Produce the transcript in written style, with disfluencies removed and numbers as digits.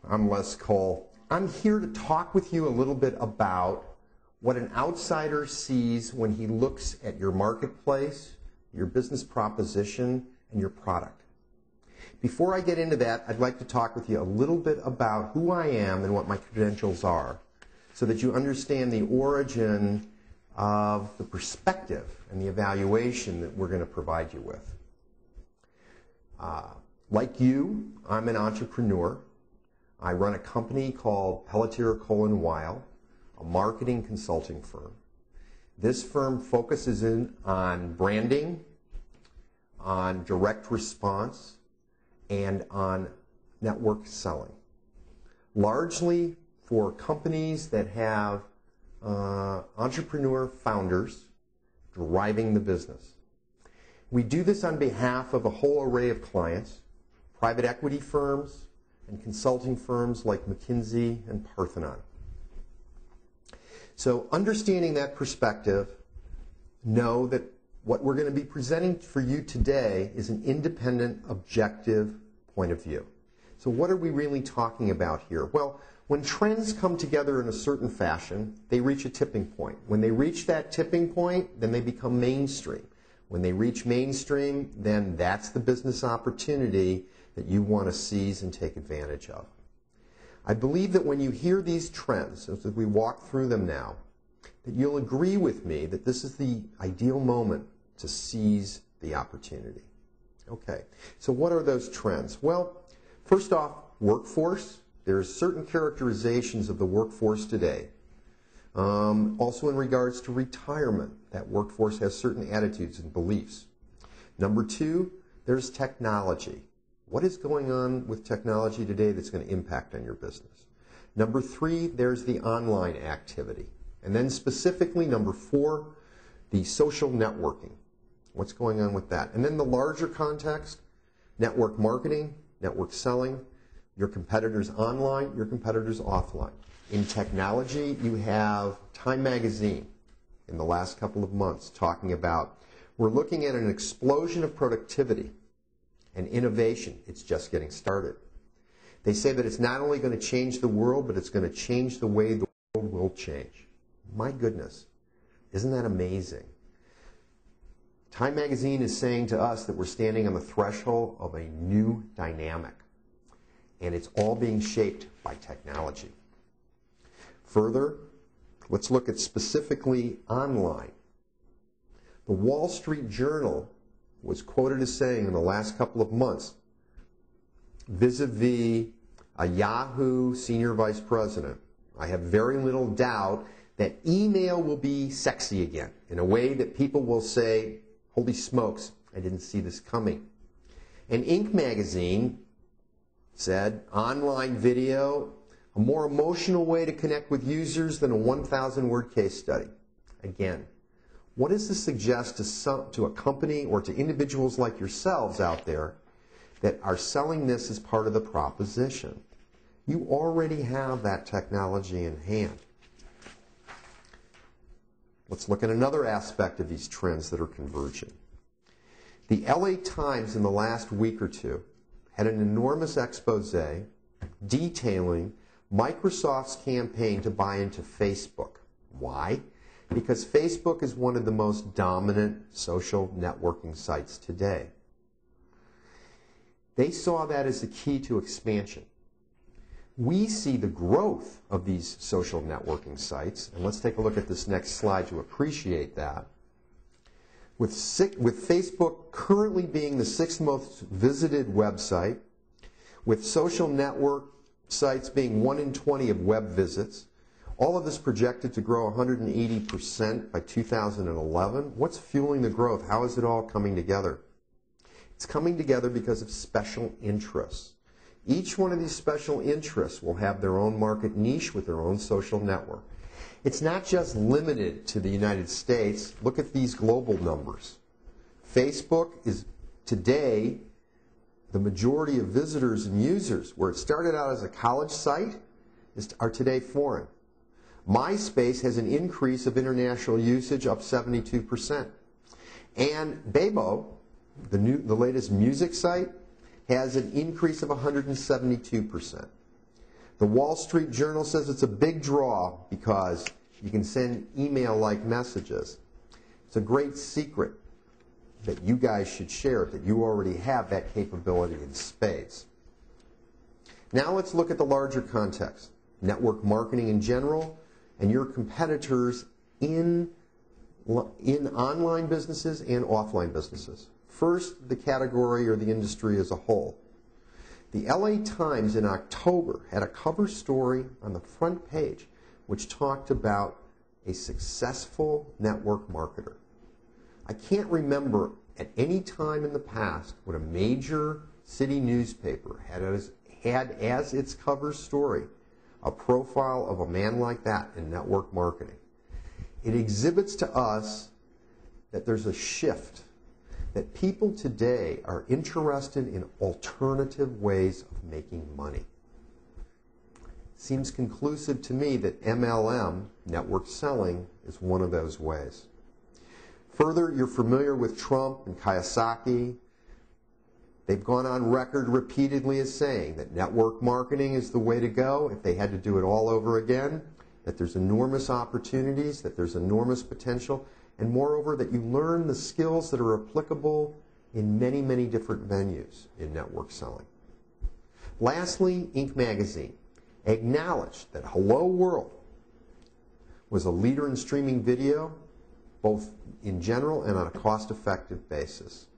I'm Les Koll. I'm here to talk with you a little bit about what an outsider sees when he looks at your marketplace, your business proposition, and your product. Before I get into that, I'd like to talk with you a little bit about who I am and what my credentials are, so that you understand the origin of the perspective and the evaluation that we're going to provide you with. Like you, I'm an entrepreneur. I run a company called Pelletier, Koll & Weil, a marketing consulting firm. This firm focuses in on branding, on direct response, and on network selling. Largely for companies that have entrepreneur founders driving the business. We do this on behalf of a whole array of clients, private equity firms and consulting firms like McKinsey and Parthenon. So understanding that perspective, know that what we're going to be presenting for you today is an independent, objective point of view. So what are we really talking about here? Well, when trends come together in a certain fashion, they reach a tipping point. When they reach that tipping point, then they become mainstream. When they reach mainstream, then that's the business opportunity that you want to seize and take advantage of. I believe that when you hear these trends, as we walk through them now, that you'll agree with me that this is the ideal moment to seize the opportunity. Okay, so what are those trends? Well, first off, workforce. There's certain characterizations of the workforce today. Also in regards to retirement, that workforce has certain attitudes and beliefs. Number two, there's technology. What is going on with technology today that's going to impact on your business? Number three, there's the online activity. And then specifically, number four, the social networking. What's going on with that? And then the larger context, network marketing, network selling, your competitors online, your competitors offline. In technology, you have Time Magazine in the last couple of months talking about, we're looking at an explosion of productivity and innovation. It's just getting started. They say that it's not only going to change the world, but it's going to change the way the world will change. My goodness, isn't that amazing? Time Magazine is saying to us that we're standing on the threshold of a new dynamic, and it's all being shaped by technology. Further, let's look at specifically online. The Wall Street Journal was quoted as saying in the last couple of months, vis-a-vis a Yahoo senior vice president, I have very little doubt that email will be sexy again in a way that people will say, holy smokes, I didn't see this coming. And Inc. magazine said, online video, a more emotional way to connect with users than a 1,000-word case study. Again, what does this suggest to a company or to individuals like yourselves out there that are selling this as part of the proposition? You already have that technology in hand. Let's look at another aspect of these trends that are converging. The LA Times in the last week or two had an enormous expose detailing Microsoft's campaign to buy into Facebook. Why? Because Facebook is one of the most dominant social networking sites today. They saw that as the key to expansion. We see the growth of these social networking sites, and let's take a look at this next slide to appreciate that. With Facebook currently being the 6th most visited website, with social network sites being 1 in 20 of web visits, all of this projected to grow 180% by 2011. What's fueling the growth? How is it all coming together? It's coming together because of special interests. Each one of these special interests will have their own market niche with their own social network. It's not just limited to the United States. Look at these global numbers. Facebook is today the majority of visitors and users, where it started out as a college site, are today foreign. MySpace has an increase of international usage up 72%. And Bebo, the latest music site, has an increase of 172%. The Wall Street Journal says it's a big draw because you can send email-like messages. It's a great secret that you guys should share, that you already have that capability in spades. Now let's look at the larger context. Network marketing in general and your competitors in online businesses and offline businesses. First, the category or the industry as a whole. The LA Times in October had a cover story on the front page which talked about a successful network marketer. I can't remember at any time in the past when a major city newspaper had as its cover story a profile of a man like that in network marketing. It exhibits to us that there's a shift, that people today are interested in alternative ways of making money. Seems conclusive to me that MLM, network selling, is one of those ways. Further, you're familiar with Trump and Kiyosaki. They've gone on record repeatedly as saying that network marketing is the way to go if they had to do it all over again, that there's enormous opportunities, that there's enormous potential, and moreover, that you learn the skills that are applicable in many, many different venues in network selling. Lastly, Inc. magazine acknowledged that Hello World was a leader in streaming video, both in general and on a cost-effective basis.